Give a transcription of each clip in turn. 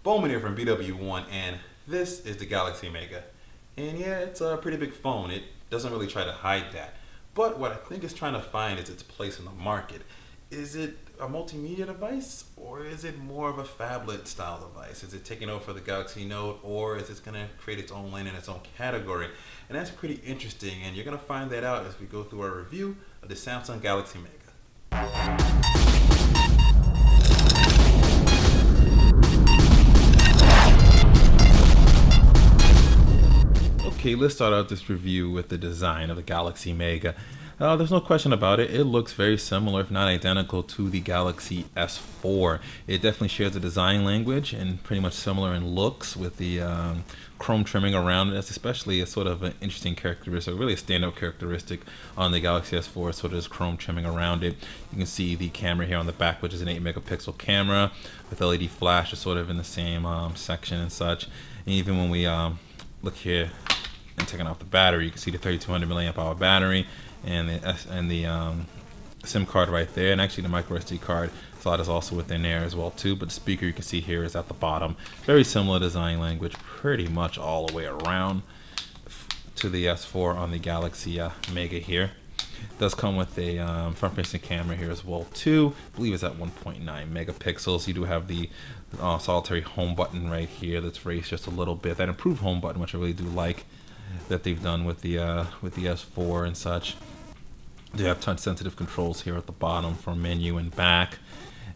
BWOne here from BWOne, and this is the Galaxy Mega. And yeah, it's a pretty big phone. It doesn't really try to hide that. But what I think it's trying to find is its place in the market. Is it a multimedia device, or is it more of a phablet style device? Is it taking over for the Galaxy Note, or is it going to create its own lane in its own category? And that's pretty interesting, and you're going to find that out as we go through our review of the Samsung Galaxy Mega. Okay, let's start out this review with the design of the Galaxy Mega. There's no question about it. It looks very similar, if not identical, to the Galaxy S4. It definitely shares a design language and pretty much similar in looks with the chrome trimming around it. That's especially a sort of an interesting characteristic, really a standout characteristic on the Galaxy S4, sort of this chrome trimming around it. You can see the camera here on the back, which is an 8-megapixel camera with LED flash, is sort of in the same section and such. And even when we look here and taking off the battery, you can see the 3200 milliamp hour battery and the SIM card right there, and actually the micro SD card slot is also within there as well too. But the speaker you can see here is at the bottom. Very similar design language, pretty much all the way around to the S4 on the Galaxy Mega here. It does come with a front-facing camera here as well too. I believe it's at 1.9 megapixels. You do have the solitary home button right here that's raised just a little bit. That improved home button, which I really do like, that they've done with the S4 and such. They have touch sensitive controls here at the bottom for menu and back.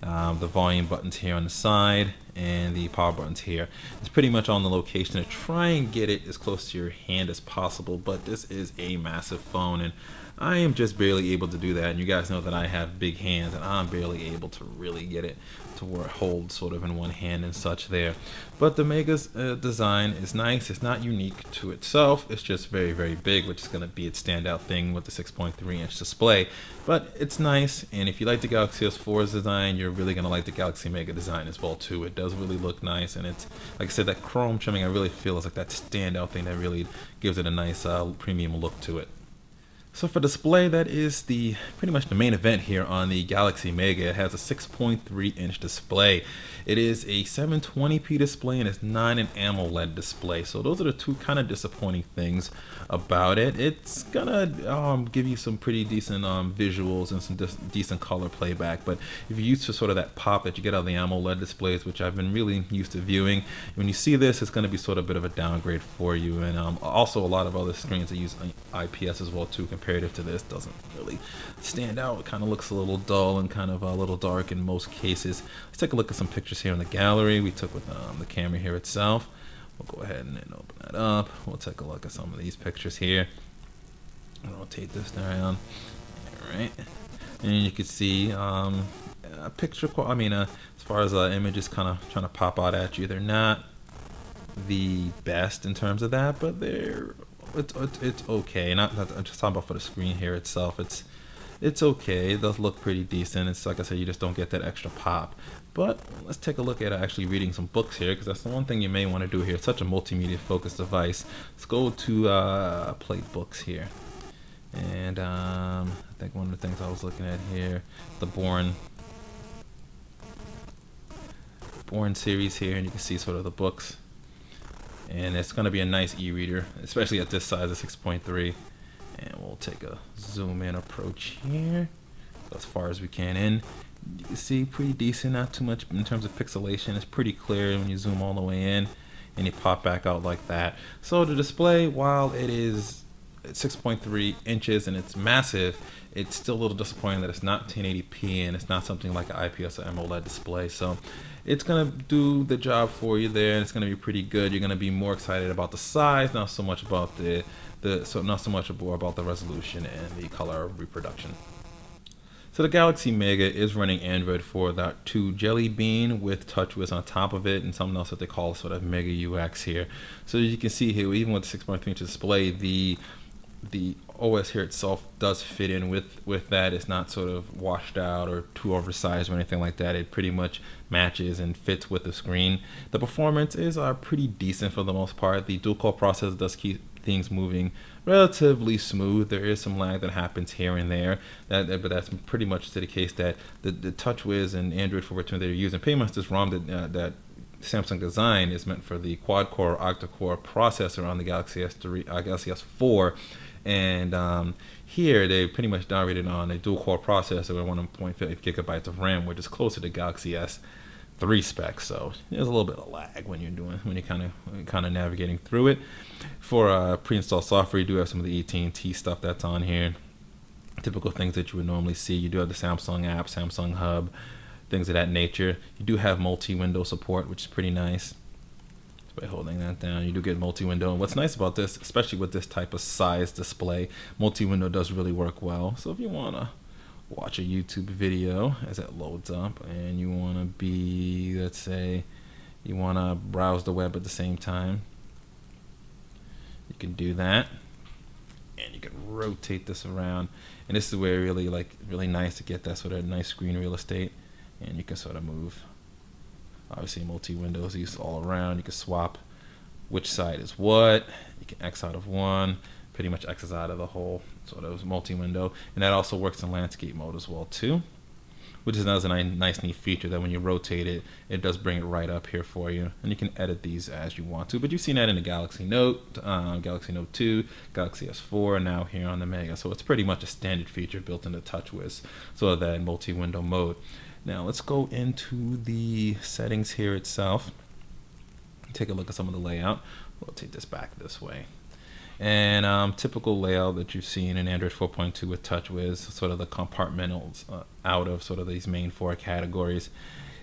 The volume buttons here on the side and the power buttons here. It's pretty much on the location to try and get it as close to your hand as possible, but this is a massive phone and I am just barely able to do that. And you guys know that I have big hands and I'm barely able to really get it to where it holds sort of in one hand and such there. But the Mega's design is nice. It's not unique to itself. It's just very, very big, which is going to be its standout thing with the 6.3-inch display. But it's nice, and if you like the Galaxy S4's design, you're really going to like the Galaxy Mega design as well too. It does really look nice, and it's, like I said, that chrome trimming I really feel is like that standout thing that really gives it a nice premium look to it. So for display, that is pretty much the main event here on the Galaxy Mega. It has a 6.3-inch display. It is a 720p display and it's not an AMOLED display. So those are the two kind of disappointing things about it. It's gonna give you some pretty decent visuals and some decent color playback. But if you're used to sort of that pop that you get out of the AMOLED displays, which I've been really used to viewing, when you see this, it's gonna be sort of a bit of a downgrade for you. And also a lot of other screens that use IPS as well too, comparative to this, doesn't really stand out. It kind of looks a little dull and kind of a little dark in most cases. Let's take a look at some pictures here in the gallery we took with the camera here itself. We'll go ahead and then open that up. We'll take a look at some of these pictures here. I'll rotate this down. All right, and you can see a picture. I mean, as far as images kind of trying to pop out at you, they're not the best in terms of that, but it's okay. I'm just talking about for the screen here itself. It's okay. It does look pretty decent. It's like I said, you just don't get that extra pop. But let's take a look at actually reading some books here, because that's the one thing you may want to do here. It's such a multimedia focused device. Let's go to play books here. And I think one of the things I was looking at here, the BWOne series here, and you can see sort of the books. And it's going to be a nice e-reader, especially at this size of 6.3. And we'll take a zoom in approach here, go as far as we can in. You can see pretty decent, not too much in terms of pixelation. It's pretty clear when you zoom all the way in and you pop back out like that. So the display, while it is 6.3 inches and it's massive, it's still a little disappointing that it's not 1080p and it's not something like an IPS or AMOLED display. So it's gonna do the job for you there, and it's gonna be pretty good. You're gonna be more excited about the size, not so much about not so much about the resolution and the color reproduction. So the Galaxy Mega is running Android 4.2 Jelly Bean with TouchWiz on top of it, and something else that they call sort of Mega UX here. So as you can see here, even with the 6.3-inch display, the OS here itself does fit in with that. It's not sort of washed out or too oversized or anything like that. It pretty much matches and fits with the screen. The performance is pretty decent for the most part. The dual-core processor does keep things moving relatively smooth. There is some lag that happens here and there, but that's pretty much to the case that the TouchWiz and Android 4.2 that you're using, pretty much this ROM that Samsung design is meant for the quad-core octa-core processor on the Galaxy Galaxy S4, and here they pretty much downgraded on a dual-core processor with 1.5 gigabytes of RAM, which is closer to Galaxy S3 specs. So there's a little bit of lag when you're kind of navigating through it. For pre-installed software, you do have some of the AT&T stuff that's on here. Typical things that you would normally see. You do have the Samsung app, Samsung Hub, things of that nature. You do have multi-window support, which is pretty nice. By holding that down, you do get multi-window. And what's nice about this, especially with this type of size display, multi-window does really work well. So if you want to watch a YouTube video as it loads up and you want to be, let's say, you want to browse the web at the same time, you can do that. And you can rotate this around, and this is where really nice to get that sort of nice screen real estate. And you can sort of move, obviously multi-windows used all around. You can swap which side is what. You can X out of one, pretty much X's out of the whole sort of multi-window. And that also works in landscape mode as well too, which is another nice neat feature that when you rotate it, it does bring it right up here for you. And you can edit these as you want to, but you've seen that in the Galaxy Note, Galaxy Note 2, Galaxy S4, and now here on the Mega. So it's pretty much a standard feature built into TouchWiz, so that multi-window mode. Now let's go into the settings here itself. Take a look at some of the layout. We'll take this back this way. And typical layout that you've seen in Android 4.2 with TouchWiz, sort of the compartmentals out of sort of these main 4 categories.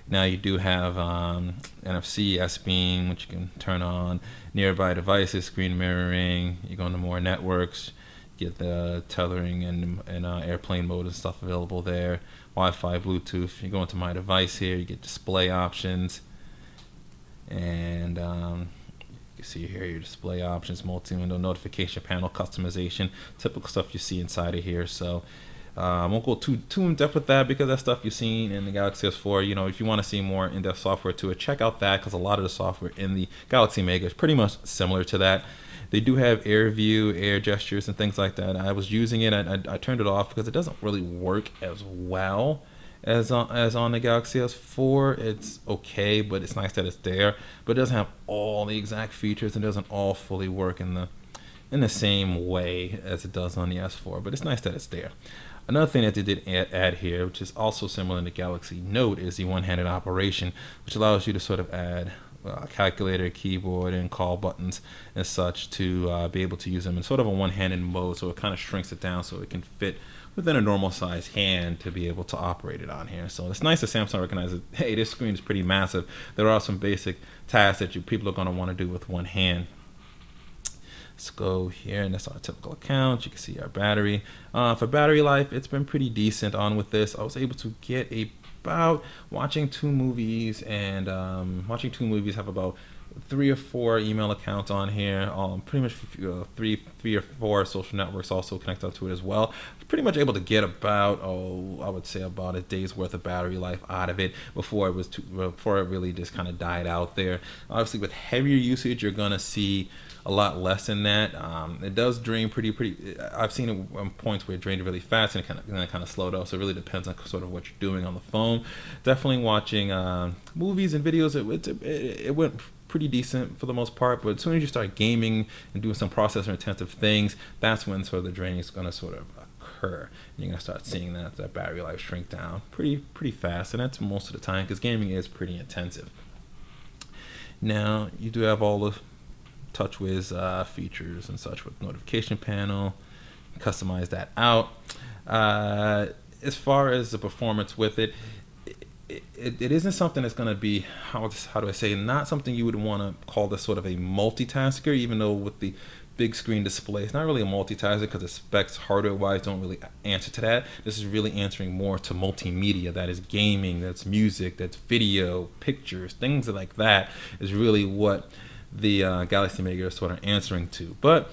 Now you do have NFC, S-Beam, which you can turn on, nearby devices, screen mirroring. You go into more networks, get the tethering and airplane mode and stuff available there. Wi-Fi, Bluetooth. You go into my device here, you get display options, and you see here your display options, multi-window, notification panel, customization, typical stuff you see inside of here. So I won't go too in depth with that because that's stuff you've seen in the Galaxy S4. You know, if you want to see more in-depth software to it, check out that, because a lot of the software in the Galaxy Mega is pretty much similar to that. They do have air view, air gestures, and things like that. I was using it. I turned it off because it doesn't really work as well as on the Galaxy S4. It's okay, but it's nice that it's there. But it doesn't have all the exact features. It doesn't all fully work in the same way as it does on the S4. But it's nice that it's there. Another thing that they did add here, which is also similar in the Galaxy Note, is the one-handed operation, which allows you to sort of add calculator, keyboard, and call buttons and such to be able to use them in sort of a one-handed mode. So it kind of shrinks it down so it can fit within a normal size hand to be able to operate it on here. So it's nice that Samsung recognizes, hey, this screen is pretty massive. There are some basic tasks that people are going to want to do with one hand. Let's go here, and that's our typical account. You can see our battery. For battery life, it's been pretty decent on with this. I was able to get about watching 2 movies, and have about 3 or 4 email accounts on here. Pretty much three or 4 social networks also connect up to it as well. Pretty much able to get about, I would say about a day's worth of battery life out of it before it really just kind of died out there. Obviously, with heavier usage, you're gonna see a lot less than that. It does drain pretty. I've seen it on points where it drained really fast and it kind of slowed down. So it really depends on sort of what you're doing on the phone. Definitely watching movies and videos. It went pretty decent for the most part, but as soon as you start gaming and doing some processor intensive things, that's when sort of the draining is going to sort of occur. And you're going to start seeing that battery life shrink down pretty fast, and that's most of the time because gaming is pretty intensive. Now you do have all the TouchWiz features and such with notification panel. Customize that out. As far as the performance with it, it isn't something that's going to be, how do I say, not something you would want to call this sort of a multitasker, even though with the big screen display, it's not really a multitasker because the specs hardware-wise don't really answer to that. This is really answering more to multimedia. That is gaming, that's music, that's video, pictures, things like that is really what the Galaxy Mega is sort of answering to. But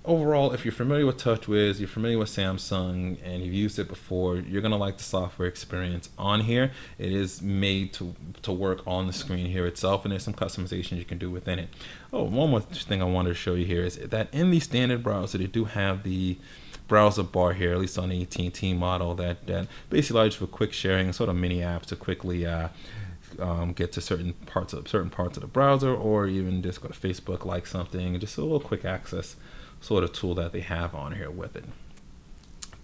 overall, if you're familiar with TouchWiz, you're familiar with Samsung, and you've used it before, you're going to like the software experience on here. It is made to work on the screen here itself, and there's some customizations you can do within it. Oh, one more thing I wanted to show you here is that in the standard browser, they do have the browser bar here, at least on the AT&T model, that basically allows you for quick sharing, sort of mini apps to quickly get to certain parts of the browser, or even just go to Facebook, like something. Just a little quick access sort of tool that they have on here with it.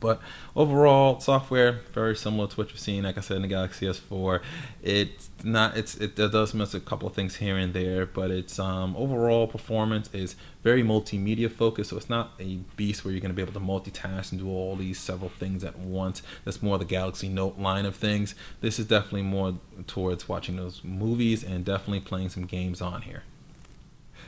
But overall, software very similar to what you've seen. Like I said, in the Galaxy S4, it does miss a couple of things here and there, but its overall performance is very multimedia focused. So it's not a beast where you're going to be able to multitask and do all these several things at once. That's more the Galaxy Note line of things. This is definitely more towards watching those movies and definitely playing some games on here.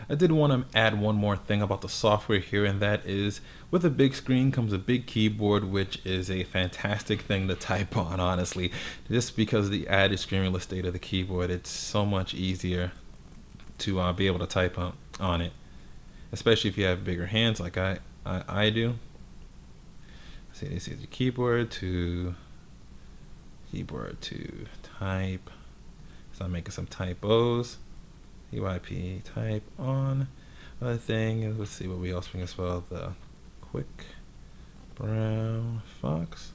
I did want to add one more thing about the software here, and that is with a big screen comes a big keyboard, which is a fantastic thing to type on, honestly. Just because of the added screen real estate of the keyboard, it's so much easier to be able to type on it, especially if you have bigger hands like I do. See, this is your keyboard to type. So I'm making some typos. UIP type on other thing. Let's see what we else bring as well. The quick brown fox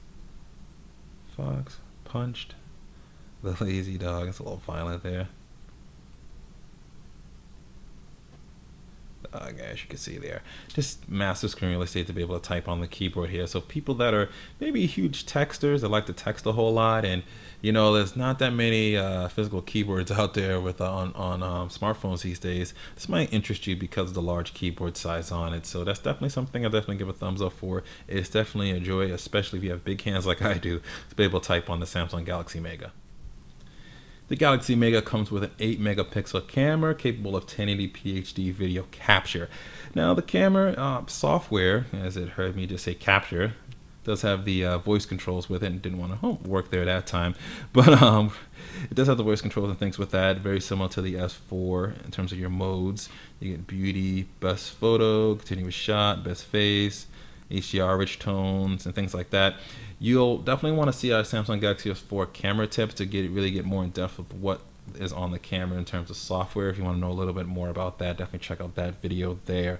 punched. The lazy dog. It's a little violent there. As you can see there, just massive screen real estate to be able to type on the keyboard here. So people that are maybe huge texters that like to text a whole lot, and you know, there's not that many physical keyboards out there with on smartphones these days. This might interest you because of the large keyboard size on it. So that's definitely something I definitely give a thumbs up for. It's definitely a joy, especially if you have big hands like I do, to be able to type on the Samsung Galaxy Mega. The Galaxy Mega comes with an 8 megapixel camera capable of 1080p HD video capture. Now the camera software, as it heard me just say capture, does have the voice controls with it, and didn't want to work there that time. But it does have the voice controls and things with that, very similar to the S4 in terms of your modes. You get beauty, best photo, continuous shot, best face, HDR, rich tones, and things like that. You'll definitely want to see our Samsung Galaxy S4 camera tips to really get more in depth with what is on the camera in terms of software. If you want to know a little bit more about that, definitely check out that video there.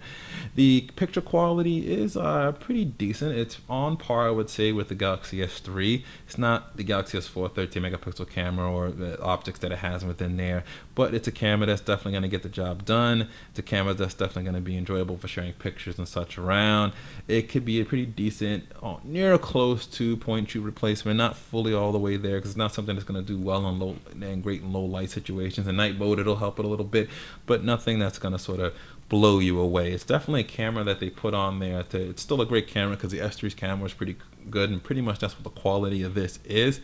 The picture quality is pretty decent. It's on par, I would say, with the Galaxy S3. It's not the Galaxy S4 13 megapixel camera or the optics that it has within there, but it's a camera that's definitely going to get the job done. It's a camera that's definitely going to be enjoyable for sharing pictures and such around. It could be a pretty decent, near close to point shoot replacement, not fully all the way there, because it's not something that's going to do well on low and great in low light situations. In night mode, it'll help it a little bit, but nothing that's going to sort of blow you away. It's definitely a camera that they put on there. It's still a great camera because the S3's camera is pretty good, and pretty much that's what the quality of this is.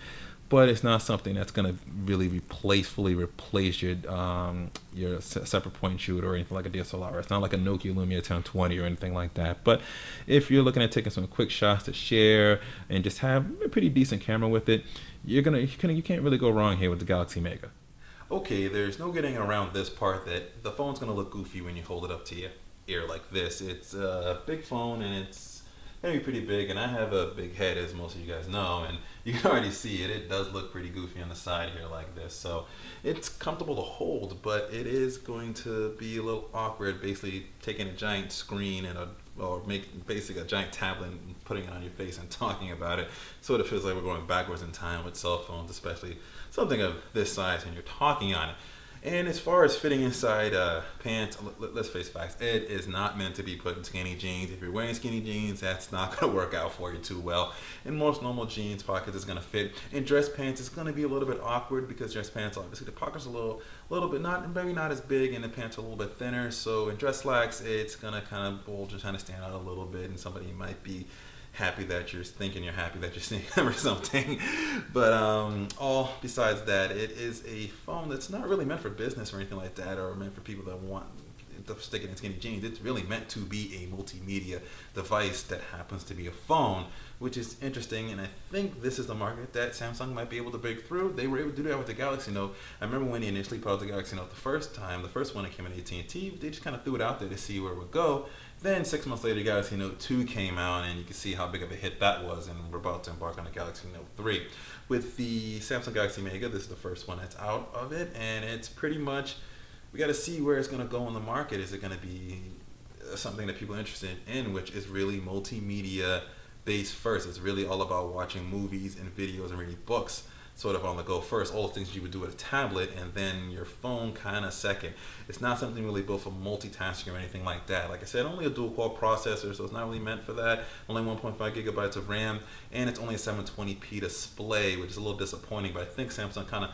But it's not something that's going to really fully replace your separate point shooter or anything like a DSLR. It's not like a Nokia Lumia 1020 or anything like that. But if you're looking at taking some quick shots to share and just have a pretty decent camera with it, you can't really go wrong here with the Galaxy Mega. Okay, there's no getting around this part that the phone's going to look goofy when you hold it up to your ear like this. It's a big phone, and it's going to be pretty big, and I have a big head, as most of you guys know, and you can already see it. It does look pretty goofy on the side here like this. So it's comfortable to hold, but it is going to be a little awkward basically taking a giant screen or making basically a giant tablet and putting it on your face and talking about it. Sort of feels like we're going backwards in time with cell phones, especially something of this size and you're talking on it. And as far as fitting inside pants, let's face facts, it is not meant to be put in skinny jeans. If you're wearing skinny jeans, that's not going to work out for you too well. In most normal jeans, pockets is going to fit. In dress pants, it's going to be a little bit awkward because dress pants, obviously, the pockets are a little bit maybe not as big, and the pants are a little bit thinner. So in dress slacks, it's going to kind of bulge and kind of stand out a little bit, and somebody might be happy that you're seeing them or something. But all besides that, it is a phone that's not really meant for business or anything like that, or meant for people that want to stick it in skinny jeans. It's really meant to be a multimedia device that happens to be a phone, which is interesting, and I think this is the market that Samsung might be able to break through. They were able to do that with the Galaxy Note. I remember when they initially put out the Galaxy Note the first one that came in AT&T, they just kind of threw it out there to see where it would go. Then 6 months later, Galaxy Note 2 came out, and you can see how big of a hit that was, and we're about to embark on the Galaxy Note 3. With the Samsung Galaxy Mega, this is the first one that's out of it, and it's pretty much, we got to see where it's going to go in the market. Is it going to be something that people are interested in, which is really multimedia based first? It's really all about watching movies and videos and reading books. sort of on the go first, all the things you would do with a tablet, and then your phone kind of second. It's not something really built for multitasking or anything like that. Like I said, only a dual-core processor, so it's not really meant for that. Only 1.5 gigabytes of RAM, and it's only a 720p display, which is a little disappointing, but I think Samsung kind of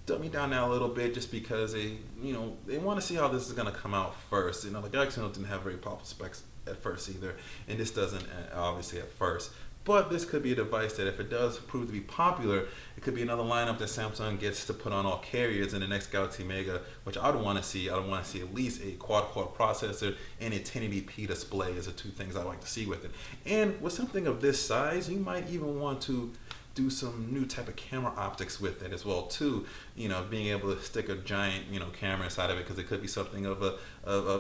dumb me down now a little bit just because they want to see how this is going to come out first. The Galaxy Note didn't have very powerful specs at first either, and this doesn't obviously at first. But this could be a device that if it does prove to be popular, it could be another lineup that Samsung gets to put on all carriers in the next Galaxy Mega, which I would want to see. I would want to see at least a quad-core processor and a 1080p display as the two things I like to see with it. And with something of this size, you might even want to do some new type of camera optics with it as well too. Being able to stick a giant camera inside of it, because it could be something of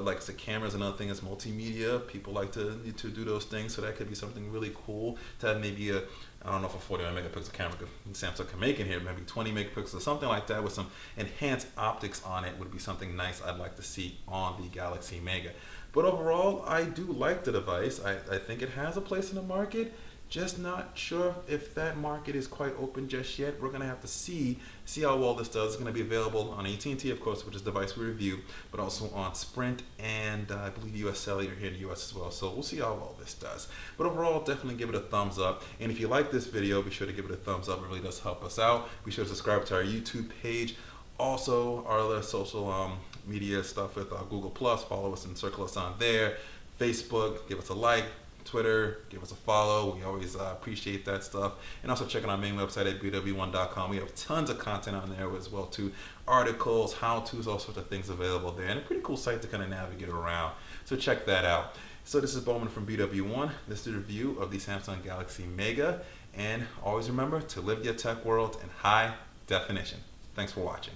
like I said, cameras. Another thing is multimedia. People like to do those things, so that could be something really cool to have. Maybe I don't know if a 41 megapixel camera Samsung can make in here, maybe 20 megapixels or something like that with some enhanced optics on it would be something nice I'd like to see on the Galaxy Mega. But overall, I do like the device. I think it has a place in the market. Just not sure if that market is quite open just yet. We're going to have to see how well this does. It's going to be available on AT&T, of course, which is the device we review, but also on Sprint and I believe US Cellular here in the US as well. So we'll see how well this does. But overall, definitely give it a thumbs up. And if you like this video, be sure to give it a thumbs up. It really does help us out. Be sure to subscribe to our YouTube page. Also, our other social media stuff with Google+. Follow us and circle us on there. Facebook, give us a like. Twitter, give us a follow. We always appreciate that stuff. And also check out our main website at BWOne.com. We have tons of content on there as well too. Articles, how-tos, all sorts of things available there. And a pretty cool site to kind of navigate around. So check that out. So this is BWOne from BWOne. This is a review of the Samsung Galaxy Mega. And always remember to live your tech world in high definition. Thanks for watching.